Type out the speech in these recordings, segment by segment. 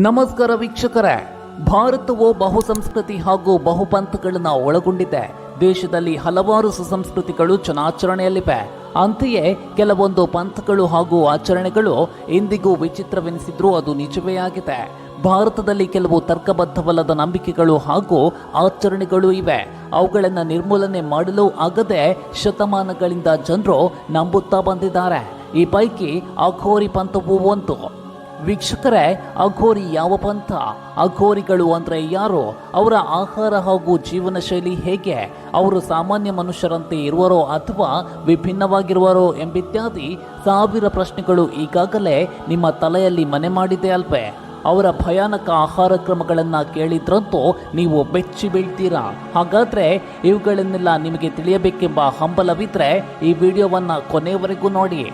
ನಮಸ್ಕಾರ ವೀಕ್ಷಕರೇ, ಭಾರತವು ಬಹುಸಂಸ್ಕೃತಿ ಹಾಗೂ ಬಹುಪಂಥಗಳನ್ನು ಒಳಗೊಂಡಿದೆ. ದೇಶದಲ್ಲಿ ಹಲವಾರು ಸುಸಂಸ್ಕೃತಿಗಳು ಜನಾಚರಣೆಯಲ್ಲಿವೆ. ಅಂತೆಯೇ ಕೆಲವೊಂದು ಪಂಥಗಳು ಹಾಗೂ ಆಚರಣೆಗಳು ಇಂದಿಗೂ ವಿಚಿತ್ರವೆನಿಸಿದ್ರೂ ಅದು ನಿಜವೇ ಆಗಿದೆ. ಭಾರತದಲ್ಲಿ ಕೆಲವು ತರ್ಕಬದ್ಧವಲ್ಲದ ನಂಬಿಕೆಗಳು ಹಾಗೂ ಆಚರಣೆಗಳು ಇವೆ. ಅವುಗಳನ್ನು ನಿರ್ಮೂಲನೆ ಮಾಡಲು ಆಗದೆ ಶತಮಾನಗಳಿಂದ ಜನರು ನಂಬುತ್ತಾ ಬಂದಿದ್ದಾರೆ. ಈ ಪೈಕಿ ಅಘೋರಿ ಪಂಥವೂ ಒಂದು. ವೀಕ್ಷಕರೇ, ಅಘೋರಿ ಯಾವ ಪಂಥ? ಅಘೋರಿಗಳು ಅಂದರೆ ಯಾರು? ಅವರ ಆಹಾರ ಹಾಗೂ ಜೀವನ ಶೈಲಿ ಹೇಗೆ? ಅವರು ಸಾಮಾನ್ಯ ಮನುಷ್ಯರಂತೆ ಇರುವರೋ ಅಥವಾ ವಿಭಿನ್ನವಾಗಿರುವರೋ ಎಂಬಿತ್ಯಾದಿ ಸಾವಿರ ಪ್ರಶ್ನೆಗಳು ಈಗಾಗಲೇ ನಿಮ್ಮ ತಲೆಯಲ್ಲಿ ಮನೆ ಮಾಡಿದೆ ಅಲ್ವೇ? ಅವರ ಭಯಾನಕ ಆಹಾರ ಕ್ರಮಗಳನ್ನು ಕೇಳಿದ್ರಂತೂ ನೀವು ಬೆಚ್ಚಿ ಬೀಳ್ತೀರಾ. ಹಾಗಾದರೆ ಇವುಗಳನ್ನೆಲ್ಲ ನಿಮಗೆ ತಿಳಿಯಬೇಕೆಂಬ ಹಂಬಲವಿದ್ದರೆ ಈ ವಿಡಿಯೋವನ್ನು ಕೊನೆಯವರೆಗೂ ನೋಡಿ.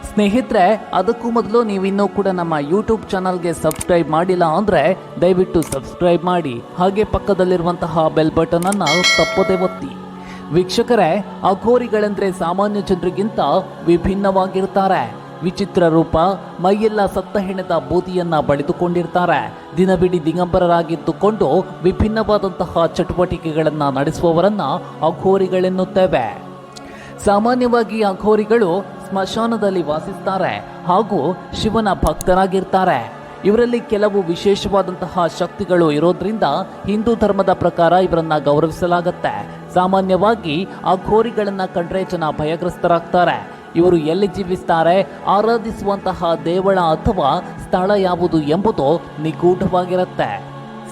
ಸ್ನೇಹಿತರೆ, ಅದಕ್ಕೂ ಮೊದಲು ನೀವಿನ್ನೂ ಕೂಡ ನಮ್ಮ ಯೂಟ್ಯೂಬ್ ಚಾನಲ್ಗೆ ಸಬ್ಸ್ಕ್ರೈಬ್ ಮಾಡಿಲ್ಲ ಅಂದರೆ ದಯವಿಟ್ಟು ಸಬ್ಸ್ಕ್ರೈಬ್ ಮಾಡಿ, ಹಾಗೆ ಪಕ್ಕದಲ್ಲಿರುವಂತಹ ಬೆಲ್ ಬಟನ್ ಅನ್ನು ತಪ್ಪದೇ ಒತ್ತಿ. ವೀಕ್ಷಕರೇ, ಅಘೋರಿಗಳೆಂದರೆ ಸಾಮಾನ್ಯ ಜನರಿಗಿಂತ ವಿಭಿನ್ನವಾಗಿರ್ತಾರೆ. ವಿಚಿತ್ರ ರೂಪ, ಮೈಯೆಲ್ಲ ಸತ್ತ ಹೆಣದ ಬೂದಿಯನ್ನ ಬಳಿದುಕೊಂಡಿರ್ತಾರೆ. ದಿನವಿಡೀ ದಿಗಂಬರರಾಗಿದ್ದುಕೊಂಡು ವಿಭಿನ್ನವಾದಂತಹ ಚಟುವಟಿಕೆಗಳನ್ನು ನಡೆಸುವವರನ್ನ ಅಘೋರಿಗಳೆನ್ನುತ್ತೇವೆ. ಸಾಮಾನ್ಯವಾಗಿ ಅಘೋರಿಗಳು ಸ್ಮಶಾನದಲ್ಲಿ ವಾಸಿಸ್ತಾರೆ ಹಾಗೂ ಶಿವನ ಭಕ್ತರಾಗಿರ್ತಾರೆ. ಇವರಲ್ಲಿ ಕೆಲವು ವಿಶೇಷವಾದಂತಹ ಶಕ್ತಿಗಳು ಇರೋದ್ರಿಂದ ಹಿಂದೂ ಧರ್ಮದ ಪ್ರಕಾರ ಇವರನ್ನ ಗೌರವಿಸಲಾಗುತ್ತೆ. ಸಾಮಾನ್ಯವಾಗಿ ಅಘೋರಿಗಳನ್ನ ಕಂಡ್ರೆ ಜನ ಭಯಗ್ರಸ್ತರಾಗ್ತಾರೆ. ಇವರು ಎಲ್ಲಿ ಜೀವಿಸ್ತಾರೆ, ಆರಾಧಿಸುವಂತಹ ದೇವಳ ಅಥವಾ ಸ್ಥಳ ಯಾವುದು ಎಂಬುದು ನಿಗೂಢವಾಗಿರುತ್ತೆ.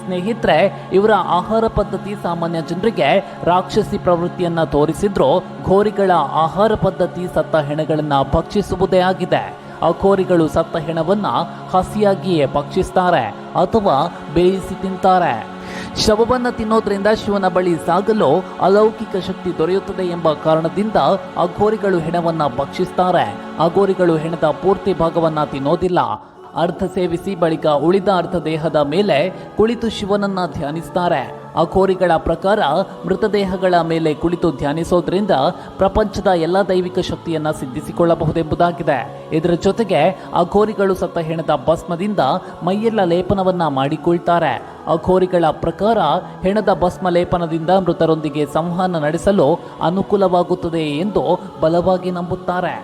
ಸ್ನೇಹಿತರೆ, ಇವರ ಆಹಾರ ಪದ್ಧತಿ ಸಾಮಾನ್ಯ ಜನರಿಗೆ ರಾಕ್ಷಸಿ ಪ್ರವೃತ್ತಿಯನ್ನ ತೋರಿಸಿದ್ರು ಘೋರಿಗಳ ಆಹಾರ ಪದ್ಧತಿ ಸತ್ತ ಹೆಣಗಳನ್ನು ಭಕ್ಷಿಸುವುದೇ ಆಗಿದೆ. ಅಘೋರಿಗಳು ಸತ್ತ ಹೆಣವನ್ನ ಹಸಿಯಾಗಿಯೇ ಭಕ್ಷಿಸ್ತಾರೆ ಅಥವಾ ಬೇಯಿಸಿ ತಿಂತಾರೆ. ಶವವನ್ನು ತಿನ್ನೋದ್ರಿಂದ ಶಿವನ ಬಳಿ ಸಾಗಲು ಅಲೌಕಿಕ ಶಕ್ತಿ ದೊರೆಯುತ್ತದೆ ಎಂಬ ಕಾರಣದಿಂದ ಅಘೋರಿಗಳು ಹೆಣವನ್ನ ಭಕ್ಷಿಸ್ತಾರೆ. ಅಘೋರಿಗಳು ಹೆಣದ ಪೂರ್ತಿ ಭಾಗವನ್ನ ತಿನ್ನೋದಿಲ್ಲ. ಅರ್ಧ ಸೇವಿಸಿ ಬಳಿಕ ಉಳಿದ ಅರ್ಧ ದೇಹದ ಮೇಲೆ ಕುಳಿತು ಶಿವನನ್ನ ಧ್ಯಾನಿಸ್ತಾರೆ. ಅಘೋರಿಗಳ ಪ್ರಕಾರ ಮೃತದೇಹಗಳ ಮೇಲೆ ಕುಳಿತು ಧ್ಯಾನಿಸೋದ್ರಿಂದ ಪ್ರಪಂಚದ ಎಲ್ಲ ದೈವಿಕ ಶಕ್ತಿಯನ್ನ ಸಿದ್ಧಿಸಿಕೊಳ್ಳಬಹುದೆಂಬುದಾಗಿದೆ. ಇದರ ಜೊತೆಗೆ ಅಘೋರಿಗಳು ಸತ್ತ ಹೆಣದ ಭಸ್ಮದಿಂದ ಮೈಯೆಲ್ಲ ಲೇಪನವನ್ನ ಮಾಡಿಕೊಳ್ತಾರೆ. ಅಘೋರಿಗಳ ಪ್ರಕಾರ ಹೆಣದ ಭಸ್ಮ ಲೇಪನದಿಂದ ಮೃತರೊಂದಿಗೆ ಸಂವಹನ ನಡೆಸಲು ಅನುಕೂಲವಾಗುತ್ತದೆ ಎಂದು ಬಲವಾಗಿ ನಂಬುತ್ತಾರೆ.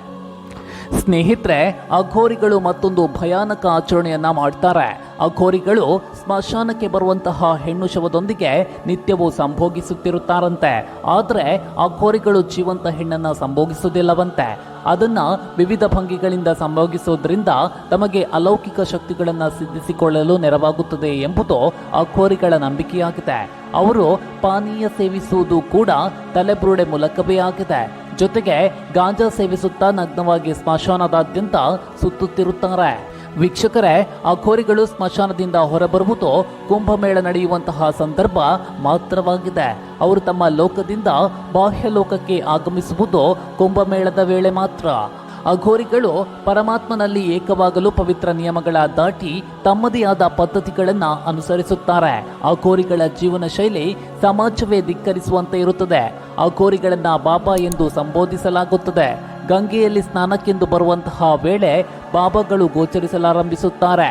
ಸ್ನೇಹಿತರೆ, ಅಘೋರಿಗಳು ಮತ್ತೊಂದು ಭಯಾನಕ ಆಚರಣೆಯನ್ನ ಮಾಡ್ತಾರೆ. ಅಘೋರಿಗಳು ಸ್ಮಶಾನಕ್ಕೆ ಬರುವಂತಹ ಹೆಣ್ಣು ಶವದೊಂದಿಗೆ ನಿತ್ಯವೂ ಸಂಭೋಗಿಸುತ್ತಿರುತ್ತಾರಂತೆ. ಆದರೆ ಅಘೋರಿಗಳು ಜೀವಂತ ಹೆಣ್ಣನ್ನು ಸಂಭೋಗಿಸುವುದಿಲ್ಲವಂತೆ. ಅದನ್ನ ವಿವಿಧ ಭಂಗಿಗಳಿಂದ ಸಂಭೋಗಿಸುವುದರಿಂದ ತಮಗೆ ಅಲೌಕಿಕ ಶಕ್ತಿಗಳನ್ನು ಸಿದ್ಧಿಸಿಕೊಳ್ಳಲು ನೆರವಾಗುತ್ತದೆ ಎಂಬುದು ಅಘೋರಿಗಳ ನಂಬಿಕೆಯಾಗಿದೆ. ಅವರು ಪಾನೀಯ ಸೇವಿಸುವುದು ಕೂಡ ತಲೆಬುರುಡೆ ಮೂಲಕವೇ ಆಗಿದೆ. ಜೊತೆಗೆ ಗಾಂಜಾ ಸೇವಿಸುತ್ತಾ ನಗ್ನವಾಗಿ ಸ್ಮಶಾನದಾದ್ಯಂತ ಸುತ್ತುತ್ತಿರುತ್ತಾರೆ. ವೀಕ್ಷಕರೇ, ಅಘೋರಿಗಳು ಸ್ಮಶಾನದಿಂದ ಹೊರಬರುವುದು ಕುಂಭಮೇಳ ನಡೆಯುವಂತಹ ಸಂದರ್ಭ ಮಾತ್ರವಾಗಿದೆ. ಅವರು ತಮ್ಮ ಲೋಕದಿಂದ ಬಾಹ್ಯ ಲೋಕಕ್ಕೆ ಆಗಮಿಸುವುದು ಕುಂಭಮೇಳದ ವೇಳೆ ಮಾತ್ರ. ಅಘೋರಿಗಳು ಪರಮಾತ್ಮನಲ್ಲಿ ಏಕವಾಗಲು ಪವಿತ್ರ ನಿಯಮಗಳ ದಾಟಿ ತಮ್ಮದೇ ಆದ ಪದ್ಧತಿಗಳನ್ನು ಅನುಸರಿಸುತ್ತಾರೆ. ಅಘೋರಿಗಳ ಜೀವನ ಶೈಲಿ ಸಮಾಜವೇ ಧಿಕ್ಕರಿಸುವಂತೆ ಇರುತ್ತದೆ. ಅಘೋರಿಗಳನ್ನ ಬಾಬಾ ಎಂದು ಸಂಬೋಧಿಸಲಾಗುತ್ತದೆ. ಗಂಗೆಯಲ್ಲಿ ಸ್ನಾನಕ್ಕೆಂದು ಬರುವಂತಹ ವೇಳೆ ಬಾಬಾಗಳು ಗೋಚರಿಸಲಾರಂಭಿಸುತ್ತಾರೆ.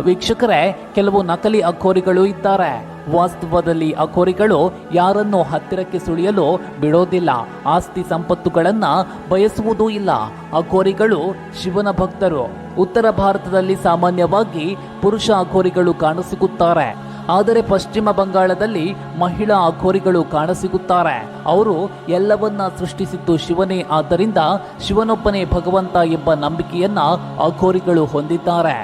ವೀಕ್ಷಕರೇ, ಕೆಲವು ನಕಲಿ ಅಘೋರಿಗಳು ಇದ್ದಾರೆ. ವಾಸ್ತವದಲ್ಲಿ ಅಘೋರಿಗಳು ಯಾರನ್ನೂ ಹತ್ತಿರಕ್ಕೆ ಸುಳಿಯಲು ಬಿಡೋದಿಲ್ಲ. ಆಸ್ತಿ ಸಂಪತ್ತುಗಳನ್ನು ಬಯಸುವುದೂ ಇಲ್ಲ. ಅಘೋರಿಗಳು ಶಿವನ ಭಕ್ತರು. ಉತ್ತರ ಭಾರತದಲ್ಲಿ ಸಾಮಾನ್ಯವಾಗಿ ಪುರುಷ ಅಘೋರಿಗಳು ಕಾಣಸಿಗುತ್ತಾರೆ. ಆದರೆ ಪಶ್ಚಿಮ ಬಂಗಾಳದಲ್ಲಿ ಮಹಿಳಾ ಅಘೋರಿಗಳು ಕಾಣಸಿಗುತ್ತಾರೆ. ಅವರು ಎಲ್ಲವನ್ನ ಸೃಷ್ಟಿಸಿದ್ದು ಶಿವನೇ, ಆದ್ದರಿಂದ ಶಿವನೊಬ್ಬನೇ ಭಗವಂತ ಎಂಬ ನಂಬಿಕೆಯನ್ನ ಅಘೋರಿಗಳು ಹೊಂದಿದ್ದಾರೆ.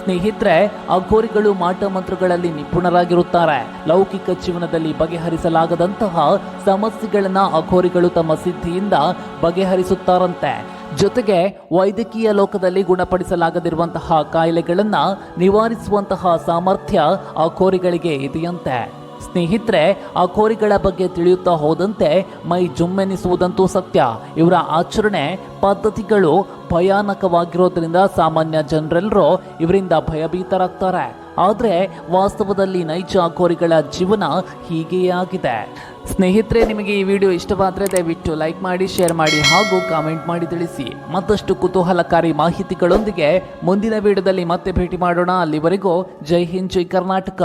ಸ್ನೇಹಿತರೆ, ಅಘೋರಿಗಳು ಮಾಟ ಮಂತ್ರಗಳಲ್ಲಿ ನಿಪುಣರಾಗಿರುತ್ತಾರೆ. ಲೌಕಿಕ ಜೀವನದಲ್ಲಿ ಬಗೆಹರಿಸಲಾಗದಂತಹ ಸಮಸ್ಯೆಗಳನ್ನ ಅಘೋರಿಗಳು ತಮ್ಮ ಸಿದ್ಧಿಯಿಂದ ಬಗೆಹರಿಸುತ್ತಾರಂತೆ. ಜೊತೆಗೆ ವೈದ್ಯಕೀಯ ಲೋಕದಲ್ಲಿ ಗುಣಪಡಿಸಲಾಗದಿರುವಂತಹ ಕಾಯಿಲೆಗಳನ್ನು ನಿವಾರಿಸುವಂತಹ ಸಾಮರ್ಥ್ಯ ಅಘೋರಿಗಳಿಗೆ ಇದೆಯಂತೆ. ಸ್ನೇಹಿತರೆ, ಅಘೋರಿಗಳ ಬಗ್ಗೆ ತಿಳಿಯುತ್ತಾ ಹೋದಂತೆ ಮೈ ಜುಮ್ಮೆನಿಸುವುದಂತೂ ಸತ್ಯ. ಇವರ ಆಚರಣೆ ಪದ್ಧತಿಗಳು ಭಯಾನಕವಾಗಿರೋದ್ರಿಂದ ಸಾಮಾನ್ಯ ಜನರೆಲ್ಲರೂ ಇವರಿಂದ ಭಯಭೀತರಾಗ್ತಾರೆ. ಆದರೆ ವಾಸ್ತವದಲ್ಲಿ ನೈಜ ಅಘೋರಿಗಳ ಜೀವನ ಹೀಗೆಯೇ ಆಗಿದೆ. ಸ್ನೇಹಿತರೆ, ನಿಮಗೆ ಈ ವಿಡಿಯೋ ಇಷ್ಟವಾದರೆ ದಯವಿಟ್ಟು ಲೈಕ್ ಮಾಡಿ, ಶೇರ್ ಮಾಡಿ ಹಾಗೂ ಕಾಮೆಂಟ್ ಮಾಡಿ ತಿಳಿಸಿ. ಮತ್ತಷ್ಟು ಕುತೂಹಲಕಾರಿ ಮಾಹಿತಿಗಳೊಂದಿಗೆ ಮುಂದಿನ ವಿಡಿಯೋದಲ್ಲಿ ಮತ್ತೆ ಭೇಟಿ ಮಾಡೋಣ. ಅಲ್ಲಿವರೆಗೂ ಜೈ ಹಿಂದ್, ಜೈ ಕರ್ನಾಟಕ.